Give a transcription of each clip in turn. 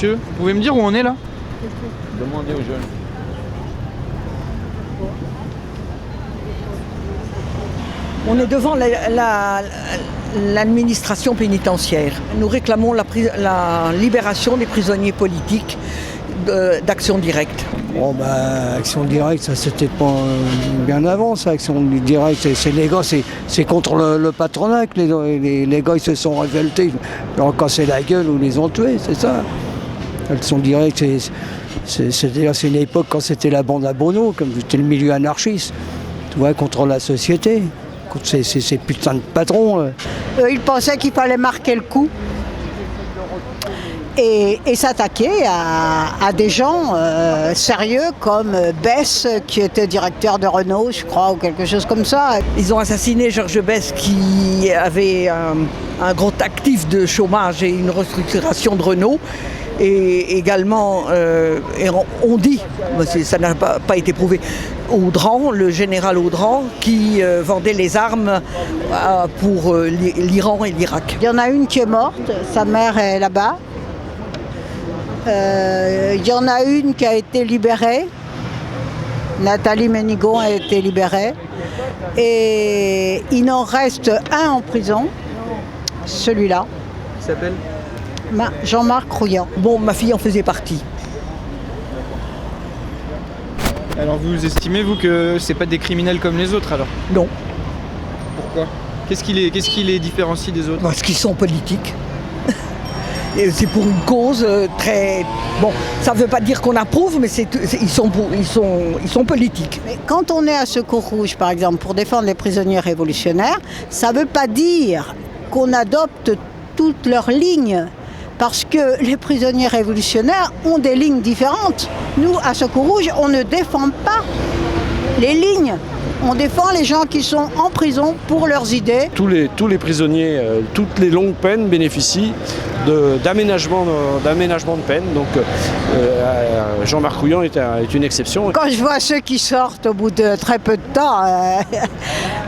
Monsieur, vous pouvez me dire où on est là? Demandez aux jeunes. On est devant l'administration pénitentiaire. Nous réclamons la libération des prisonniers politiques d'Action Directe. Bon Action Directe, ça c'était pas bien avant ça, Action Directe, c'est les gars, c'est contre le patronat que les gars ils se sont révoltés, ils leur ont cassé la gueule ou les ont tués, c'est ça. Action Directe, c'est une époque quand c'était la bande à Bono, comme c'était le milieu anarchiste, tu vois, contre la société, contre ces putains de patrons. Ils pensaient qu'il fallait marquer le coup. Et s'attaquer à des gens sérieux comme Besse, qui était directeur de Renault, je crois, ou quelque chose comme ça. Ils ont assassiné Georges Besse qui avait un gros actif de chômage et une restructuration de Renault. Et également, on dit, ça n'a pas été prouvé, Audran, le général Audran, qui vendait les armes pour l'Iran et l'Irak. Il y en a une qui est morte, sa mère est là-bas. Il y en a une qui a été libérée. Nathalie Ménigon a été libérée. Et il en reste un en prison, celui-là. Il s'appelle Jean-Marc Rouillant. Bon, ma fille en faisait partie. Alors vous estimez, vous, que c'est pas des criminels comme les autres alors? Non. Pourquoi? Qu'est-ce qui les différencie des autres? Parce qu'ils sont politiques. Et c'est pour une cause très... Bon, ça ne veut pas dire qu'on approuve, mais ils sont politiques. Mais quand on est à Secours Rouge, par exemple, pour défendre les prisonniers révolutionnaires, ça ne veut pas dire qu'on adopte toutes leurs lignes. Parce que les prisonniers révolutionnaires ont des lignes différentes. Nous, à Secours Rouge, on ne défend pas les lignes. On défend les gens qui sont en prison pour leurs idées. Tous les prisonniers, toutes les longues peines bénéficient d'aménagement de peine. Donc Jean-Marc Rouillant est une exception. Quand je vois ceux qui sortent au bout de très peu de temps,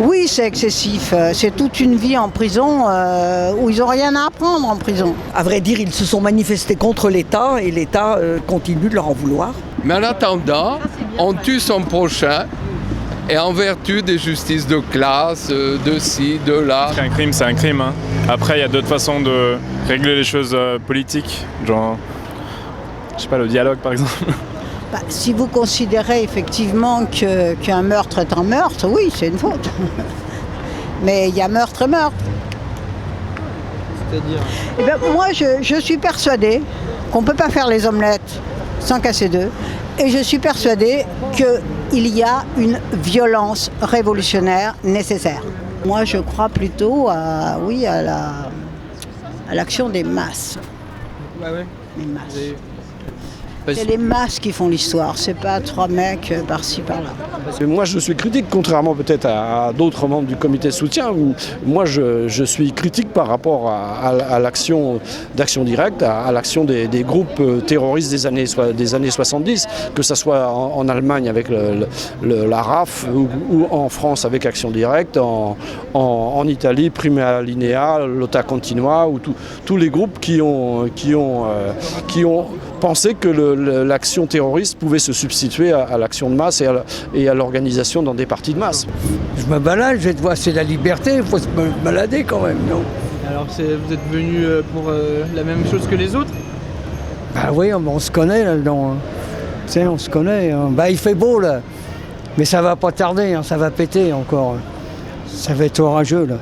oui, c'est excessif. C'est toute une vie en prison où ils n'ont rien à apprendre en prison. À vrai dire, ils se sont manifestés contre l'État et l'État continue de leur en vouloir. Mais en attendant, on tue son prochain. Et en vertu des justices de classe, de ci, de là. Un crime, c'est un crime. Hein. Après, il y a d'autres façons de régler les choses politiques. Genre, je sais pas, le dialogue par exemple. Si vous considérez effectivement qu'un meurtre est un meurtre, oui, c'est une faute. Mais il y a meurtre et meurtre. C'est-à-dire? Moi, je suis persuadée qu'on ne peut pas faire les omelettes sans casser d'œufs. Et je suis persuadée qu'il y a une violence révolutionnaire nécessaire. Moi, je crois plutôt à l'action des masses. Bah ouais. Les masses. C'est les masses qui font l'histoire, c'est pas trois mecs par-ci par-là. Moi je suis critique, contrairement peut-être à d'autres membres du comité de soutien. Moi je suis critique par rapport à l'action d'Action Directe, à l'action des groupes terroristes des années 70, que ce soit en Allemagne avec la RAF ou en France avec Action Directe, en Italie, Prima Linea, Lotta Continua, ou tous les groupes qui ont pensé que l'action terroriste pouvait se substituer à l'action de masse et à l'organisation dans des partis de masse. Je me balade, je vais te voir, c'est la liberté, il faut se balader quand même, non? Alors vous êtes venu pour la même chose que les autres? Bah oui, on se connaît là-dedans. Hein. Tu sais, on se connaît. Hein. Bah il fait beau là, mais ça va pas tarder, hein, ça va péter encore. Ça va être orageux là.